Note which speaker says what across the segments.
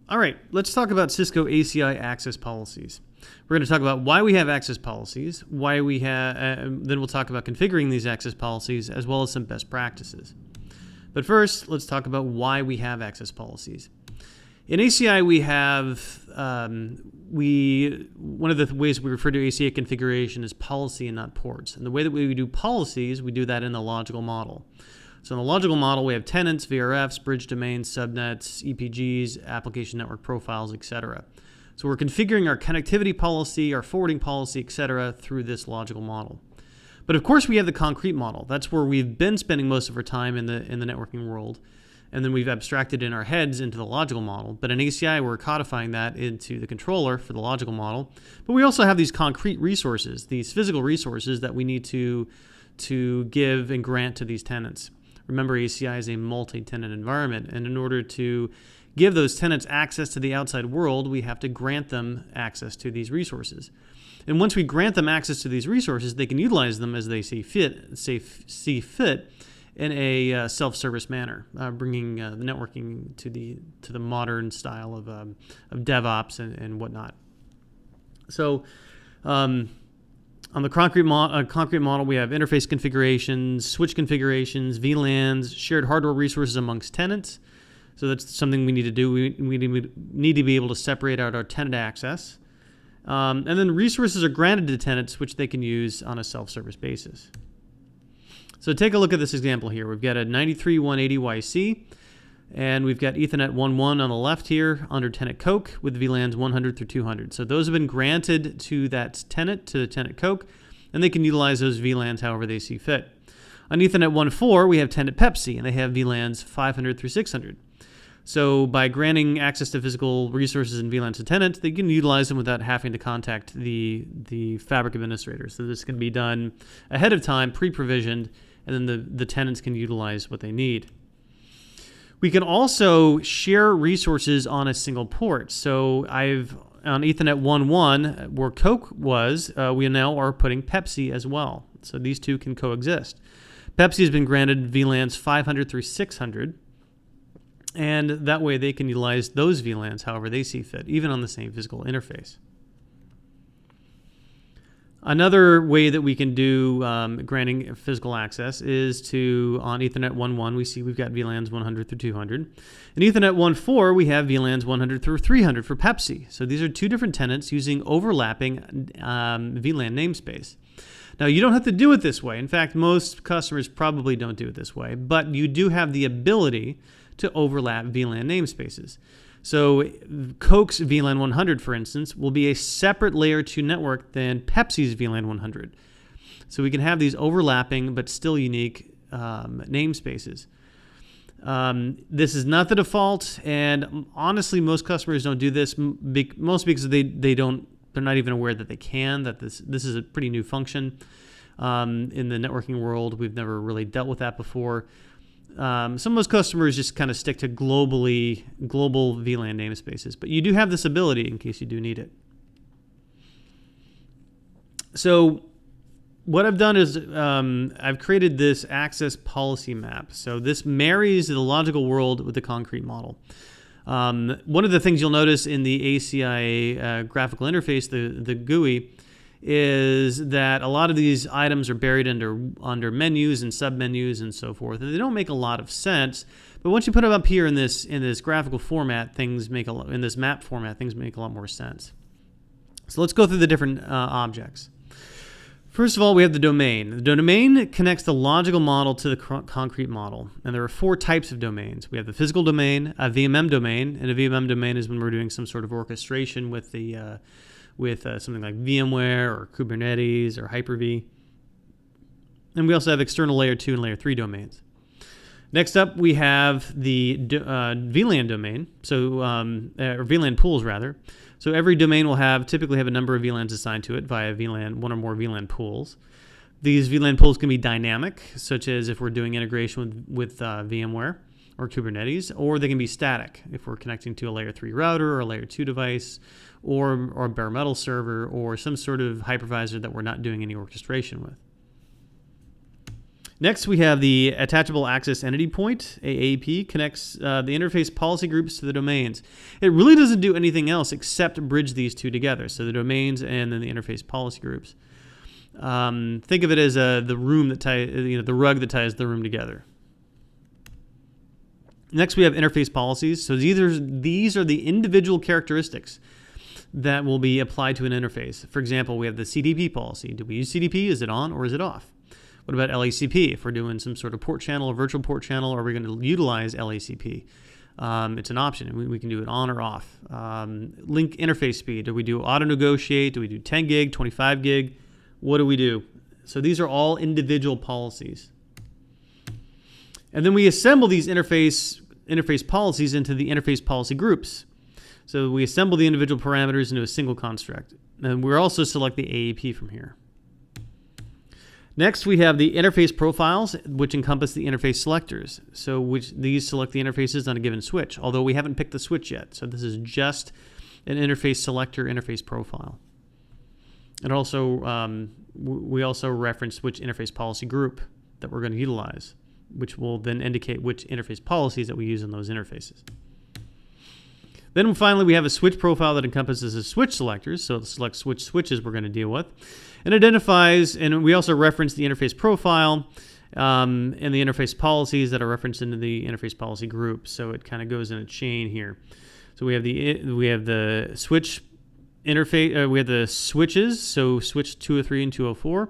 Speaker 1: All right, let's talk about Cisco ACI access policies. We're going to talk about why we have access policies, then we'll talk about configuring these access policies, as well as some best practices. But first, let's talk about why we have access policies. In ACI, we have, one of the ways we refer to ACI configuration is policy and not ports. And the way that we do policies, we do that in the logical model. So in the logical model, we have tenants, VRFs, bridge domains, subnets, EPGs, application network profiles, etc. So we're configuring our connectivity policy, our forwarding policy, etc. through this logical model. But of course, we have the concrete model. That's where we've been spending most of our time in the networking world. And then we've abstracted in our heads into the logical model. But in ACI, we're codifying that into the controller for the logical model. But we also have these concrete resources, these physical resources that we need to give and grant to these tenants. Remember, ACI is a multi-tenant environment, and in order to give those tenants access to the outside world, we have to grant them access to these resources. And once we grant them access to these resources, they can utilize them as they see fit in a self-service manner, bringing the networking to the modern style of DevOps and whatnot. So, on the concrete model, we have interface configurations, switch configurations, VLANs, shared hardware resources amongst tenants. So that's something we need to do. We need to be able to separate out our tenant access. And then resources are granted to tenants, which they can use on a self-service basis. So take a look at this example here. We've got a 93.180YC, and we've got Ethernet 1.1 on the left here under tenant Coke with VLANs 100 through 200. So those have been granted to that tenant, to the tenant Coke, and they can utilize those VLANs however they see fit. On Ethernet 1.4, we have tenant Pepsi, and they have VLANs 500 through 600. So by granting access to physical resources and VLANs to tenants, they can utilize them without having to contact the fabric administrator. So this can be done ahead of time, pre-provisioned, and then the tenants can utilize what they need. We can also share resources on a single port. So on Ethernet 1.1, where Coke was, we now are putting Pepsi as well. So these two can coexist. Pepsi has been granted VLANs 500 through 600, and that way they can utilize those VLANs however they see fit, even on the same physical interface. Another way that we can do granting physical access is on Ethernet 1.1, we've got VLANs 100 through 200. In Ethernet 1.4, we have VLANs 100 through 300 for Pepsi. So these are two different tenants using overlapping VLAN namespace. Now, you don't have to do it this way. In fact, most customers probably don't do it this way, but you do have the ability to overlap VLAN namespaces. So Coke's VLAN 100, for instance, will be a separate layer 2 network than Pepsi's VLAN 100. So we can have these overlapping but still unique namespaces. This is not the default, and honestly, most customers don't do this, mostly because they're not even aware that they can, that this is a pretty new function in the networking world. We've never really dealt with that before. Some of those customers just kind of stick to global VLAN namespaces, but you do have this ability in case you do need it. So what I've done is I've created this access policy map. So this marries the logical world with the concrete model. One of the things you'll notice in the ACI graphical interface, the GUI, is that a lot of these items are buried under menus and submenus and so forth, and they don't make a lot of sense. But once you put them up here in this graphical format, in this map format, things make a lot more sense. So let's go through the different objects. First of all, we have the domain. The domain connects the logical model to the concrete model, and there are 4 types of domains. We have the physical domain, a VMM domain, and a VMM domain is when we're doing some sort of orchestration with something like VMware or Kubernetes or Hyper-V. And we also have external layer 2 and layer 3 domains. Next up, we have the VLAN domain, or VLAN pools rather. So every domain will typically have a number of VLANs assigned to it via one or more VLAN pools. These VLAN pools can be dynamic, such as if we're doing integration with VMware or Kubernetes, or they can be static if we're connecting to a layer 3 router or a layer 2 device, or a bare metal server, or some sort of hypervisor that we're not doing any orchestration with. Next, we have the Attachable Access Entity Point, AAP, connects the interface policy groups to the domains. It really doesn't do anything else except bridge these two together, so the domains and then the interface policy groups. Think of it as the room that ties, the rug that ties the room together. Next, we have interface policies. So these are the individual characteristics that will be applied to an interface. For example, we have the CDP policy. Do we use CDP? Is it on or is it off? What about LACP? If we're doing some sort of port channel or virtual port channel, are we going to utilize LACP? It's an option. We can do it on or off. Link interface speed. Do we do auto negotiate? Do we do 10 gig, 25 gig? What do we do? So these are all individual policies. And then we assemble these interface policies into the interface policy groups. So we assemble the individual parameters into a single construct. And we also select the AAP from here. Next, we have the interface profiles, which encompass the interface selectors. So these select the interfaces on a given switch, although we haven't picked the switch yet. So this is just an interface selector interface profile. And also, we also reference which interface policy group that we're going to utilize, which will then indicate which interface policies that we use in those interfaces. Then finally, we have a switch profile that encompasses the switch selectors, so it selects which switches we're going to deal with, and identifies, and we also reference the interface profile and the interface policies that are referenced into the interface policy group. So it kind of goes in a chain here. So we have the switch interface, we have the switches, so switch 203 and 204.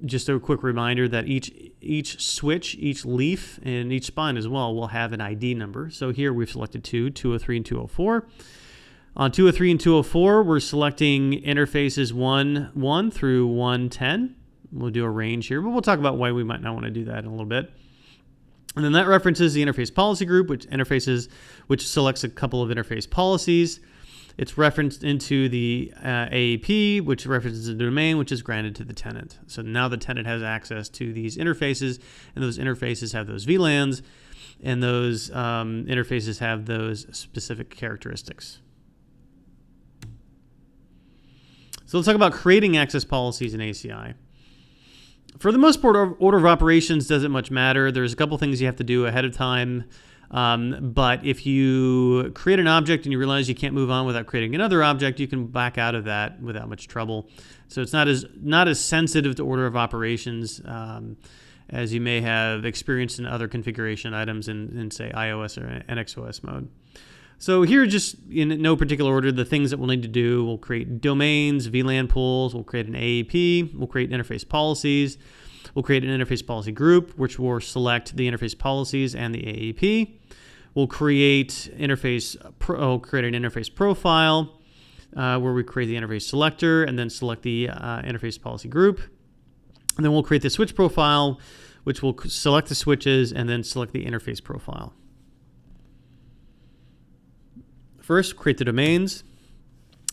Speaker 1: Just a quick reminder that each switch, each leaf, and each spine as well will have an ID number. So here we've selected 203 and 204. On 203 and 204, we're selecting interfaces 1 through 110. We'll do a range here, but we'll talk about why we might not want to do that in a little bit. And then that references the interface policy group, which selects a couple of interface policies. It's referenced into the AAP, which references the domain, which is granted to the tenant. So now the tenant has access to these interfaces, and those interfaces have those VLANs, and those interfaces have those specific characteristics. So let's talk about creating access policies in ACI. For the most part, order of operations doesn't much matter. There's a couple things you have to do ahead of time. But if you create an object and you realize you can't move on without creating another object, you can back out of that without much trouble. So it's not as sensitive to order of operations as you may have experienced in other configuration items in say, iOS or NXOS mode. So here, just in no particular order, the things that we'll need to do, we'll create domains, VLAN pools, we'll create an AAP, we'll create interface policies, we'll create an interface policy group, which will select the interface policies and the AAP. We'll create an interface profile where we create the interface selector and then select the interface policy group. And then we'll create the switch profile, which will select the switches and then select the interface profile. First, create the domains.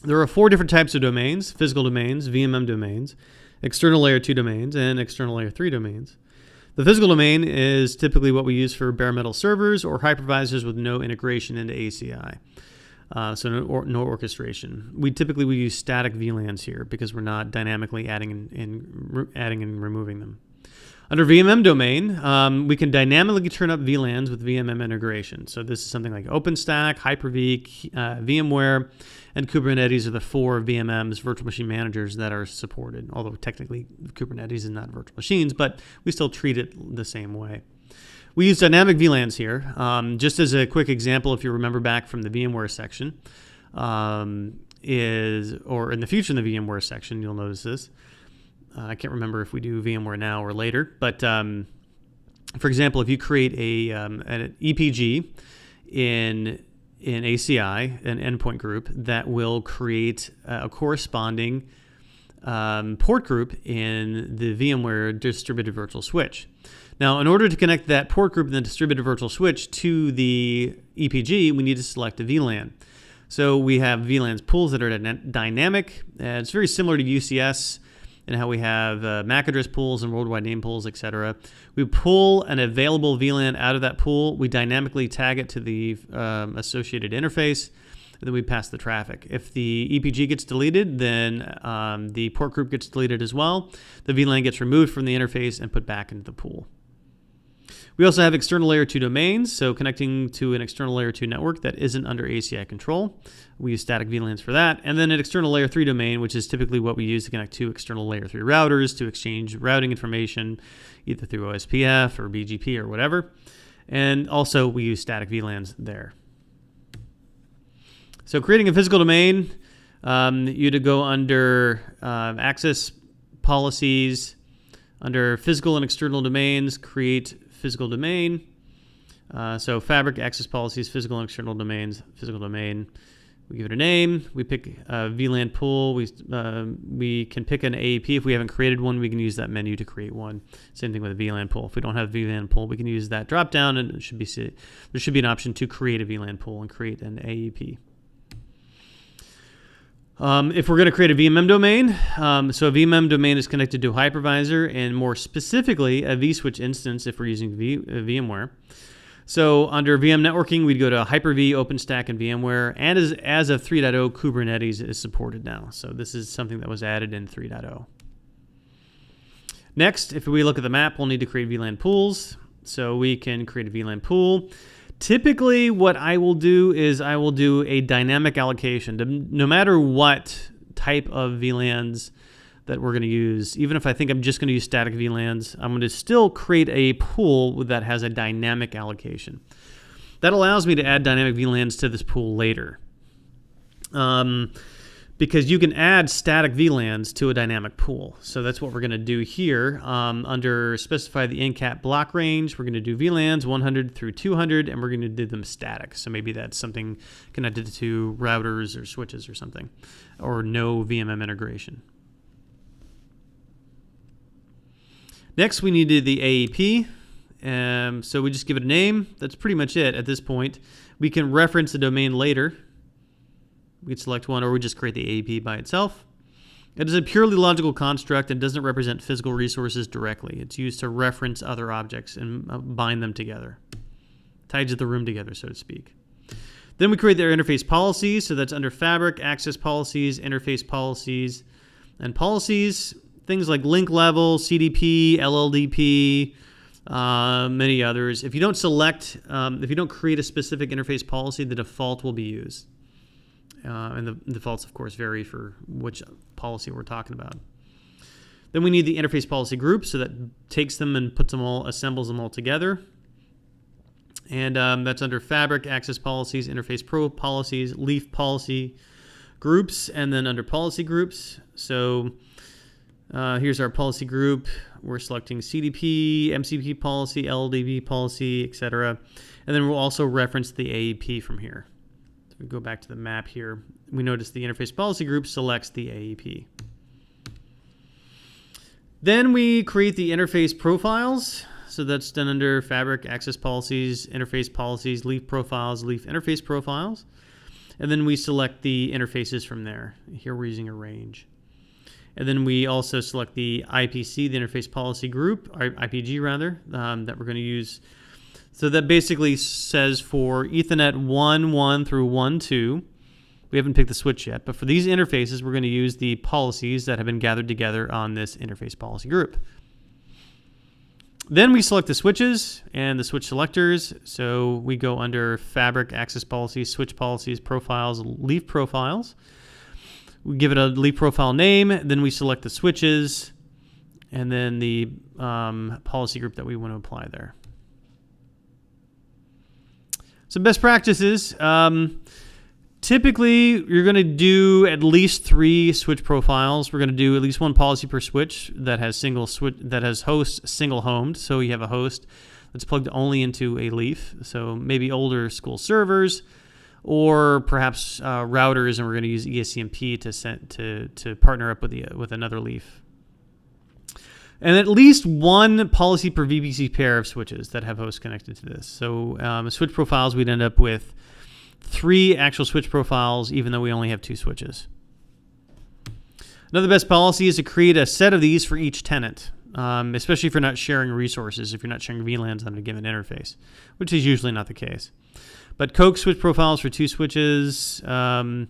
Speaker 1: There are 4 different types of domains: physical domains, VMM domains, external layer 2 domains, and external layer 3 domains. The physical domain is typically what we use for bare metal servers or hypervisors with no integration into ACI, so no orchestration. We typically use static VLANs here because we're not dynamically adding and removing them. Under VMM domain, we can dynamically turn up VLANs with VMM integration. So this is something like OpenStack, Hyper-V, VMware, and Kubernetes are the 4 VMMs, virtual machine managers, that are supported. Although technically Kubernetes is not virtual machines, but we still treat it the same way. We use dynamic VLANs here. Just as a quick example, if you remember back from the VMware section, or in the future in the VMware section, you'll notice this. I can't remember if we do VMware now or later, but for example, if you create an EPG in ACI, an endpoint group, that will create a corresponding port group in the VMware distributed virtual switch. Now, in order to connect that port group in the distributed virtual switch to the EPG, we need to select a VLAN. So we have VLANs pools that are dynamic. It's very similar to UCS and how we have MAC address pools and worldwide name pools, etc. We pull an available VLAN out of that pool. We dynamically tag it to the associated interface, and then we pass the traffic. If the EPG gets deleted, then the port group gets deleted as well. The VLAN gets removed from the interface and put back into the pool. We also have external layer 2 domains, so connecting to an external layer 2 network that isn't under ACI control. We use static VLANs for that. And then an external layer 3 domain, which is typically what we use to connect to external layer 3 routers to exchange routing information, either through OSPF or BGP or whatever. And also we use static VLANs there. So creating a physical domain, you'd go under access policies, under physical and external domains, create physical domain. So fabric access policies, physical and external domains, physical domain. We give it a name. We pick a VLAN pool. We can pick an AAP. If we haven't created one, we can use that menu to create one. Same thing with a VLAN pool. If we don't have a VLAN pool, we can use that drop down, and there should be an option to create a VLAN pool and create an AAP. If we're going to create a VMM domain, so a VMM domain is connected to a hypervisor, and more specifically, a vSwitch instance if we're using VMware. So under VM networking, we'd go to Hyper-V, OpenStack, and VMware, and as of 3.0, Kubernetes is supported now. So this is something that was added in 3.0. Next, if we look at the map, we'll need to create VLAN pools. So we can create a VLAN pool. Typically, what I will do is I will do a dynamic allocation. No matter what type of VLANs that we're going to use, even if I think I'm just going to use static VLANs, I'm going to still create a pool that has a dynamic allocation. That allows me to add dynamic VLANs to this pool later. Because you can add static VLANs to a dynamic pool. So that's what we're going to do here. Under specify the in-cap block range, we're going to do VLANs 100 through 200, and we're going to do them static. So maybe that's something connected to routers or switches or something, or no VMM integration. Next, we needed the AAP. So we just give it a name. That's pretty much it at this point. We can reference the domain later. We can select one, or we just create the AAP by itself. It is a purely logical construct and doesn't represent physical resources directly. It's used to reference other objects and bind them together. Tides the room together, so to speak. Then we create their interface policies. So that's under Fabric, access policies, interface policies, and policies. Things like link level, CDP, LLDP, many others. If you don't select, if you don't create a specific interface policy, the default will be used. And the defaults, of course, vary for which policy we're talking about. Then we need the interface policy group, so that takes them and puts them all, assembles them all together. And that's under Fabric, access policies, interface pro policies, leaf policy groups, and then under policy groups. So here's our policy group. We're selecting CDP, MCP policy, LDP policy, etc. And then we'll also reference the AAP from here. We go back to the map here. We notice the interface policy group selects the AAP. Then we create the interface profiles. So that's done under Fabric, access policies, interface policies, leaf profiles, leaf interface profiles. And then we select the interfaces from there. Here we're using a range. And then we also select the IPC, the interface policy group, or IPG rather, that we're going to use. So that basically says for Ethernet 1.1 through 1.2, we haven't picked the switch yet, but for these interfaces, we're going to use the policies that have been gathered together on this interface policy group. Then we select the switches and the switch selectors. So we go under Fabric, access policies, switch policies, profiles, leaf profiles. We give it a leaf profile name, then we select the switches, and then the policy group that we want to apply there. Some best practices. Typically, you're going to do at least 3 switch profiles. We're going to do at least 1 policy per switch that has host single homed. So you have a host that's plugged only into a leaf. So maybe older school servers, or perhaps routers, and we're going to use ESCMP to partner up with another leaf. And at least 1 policy per VPC pair of switches that have hosts connected to this. So switch profiles, we'd end up with 3 actual switch profiles, even though we only have 2 switches. Another best policy is to create a set of these for each tenant, especially if you're not sharing resources, if you're not sharing VLANs on a given interface, which is usually not the case. But Coke switch profiles for 2 switches, and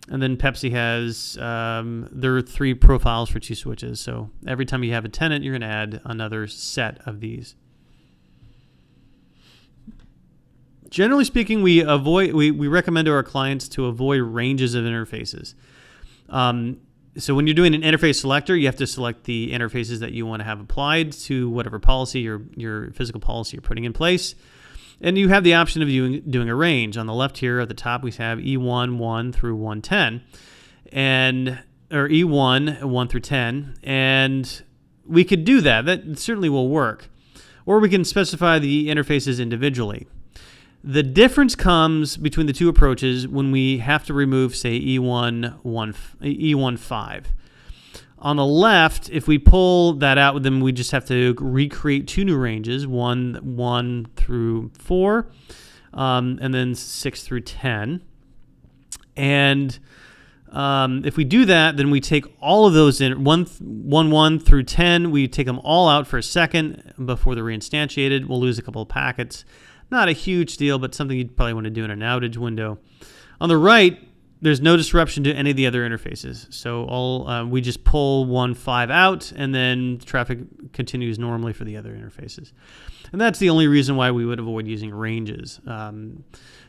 Speaker 1: then Pepsi has there are 3 profiles for 2 switches. So every time you have a tenant, you're going to add another set of these. Generally speaking, we recommend to our clients to avoid ranges of interfaces. So when you're doing an interface selector, you have to select the interfaces that you want to have applied to whatever policy your physical policy you're putting in place. And you have the option of doing a range. On the left here at the top, we have E1, 1 through 110, or E1, 1 through 10. And we could do that. That certainly will work. Or we can specify the interfaces individually. The difference comes between the two approaches when we have to remove, say, E1, 5. On the left, if we pull that out, then we just have to recreate 2 new ranges, 1 through 4, and then 6 through 10. And if we do that, then we take all of those in, 1 through 10, we take them all out for a second before they're reinstantiated. We'll lose a couple of packets. Not a huge deal, but something you'd probably want to do in an outage window. On the right, there's no disruption to any of the other interfaces. So we just pull 1.5 out, and then traffic continues normally for the other interfaces. And that's the only reason why we would avoid using ranges. So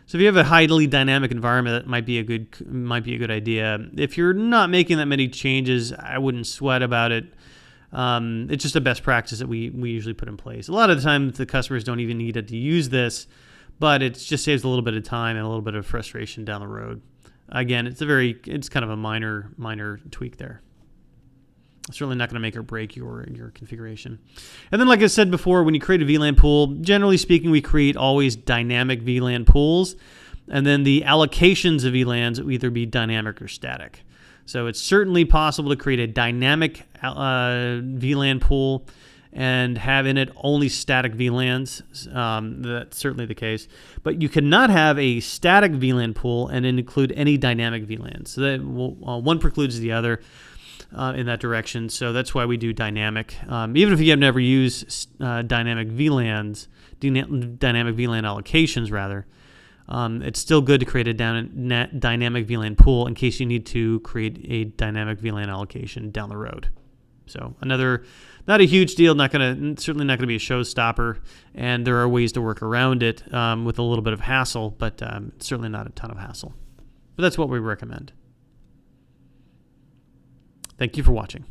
Speaker 1: if you have a highly dynamic environment, that might be a good idea. If you're not making that many changes, I wouldn't sweat about it. It's just a best practice that we usually put in place. A lot of the time, the customers don't even need it to use this, but it just saves a little bit of time and a little bit of frustration down the road. Again, it's kind of a minor tweak there. It's certainly not going to make or break your configuration. And then, like I said before, when you create a VLAN pool, generally speaking, we create always dynamic VLAN pools, and then the allocations of VLANs will either be dynamic or static. So it's certainly possible to create a dynamic VLAN pool and have in it only static VLANs. That's certainly the case. But you cannot have a static VLAN pool and include any dynamic VLANs. So that one precludes the other in that direction. So that's why we do dynamic. Even if you have never used dynamic VLAN allocations, rather, it's still good to create a dynamic VLAN pool in case you need to create a dynamic VLAN allocation down the road. So not a huge deal, certainly not going to be a showstopper, and there are ways to work around it with a little bit of hassle, but certainly not a ton of hassle. But that's what we recommend. Thank you for watching.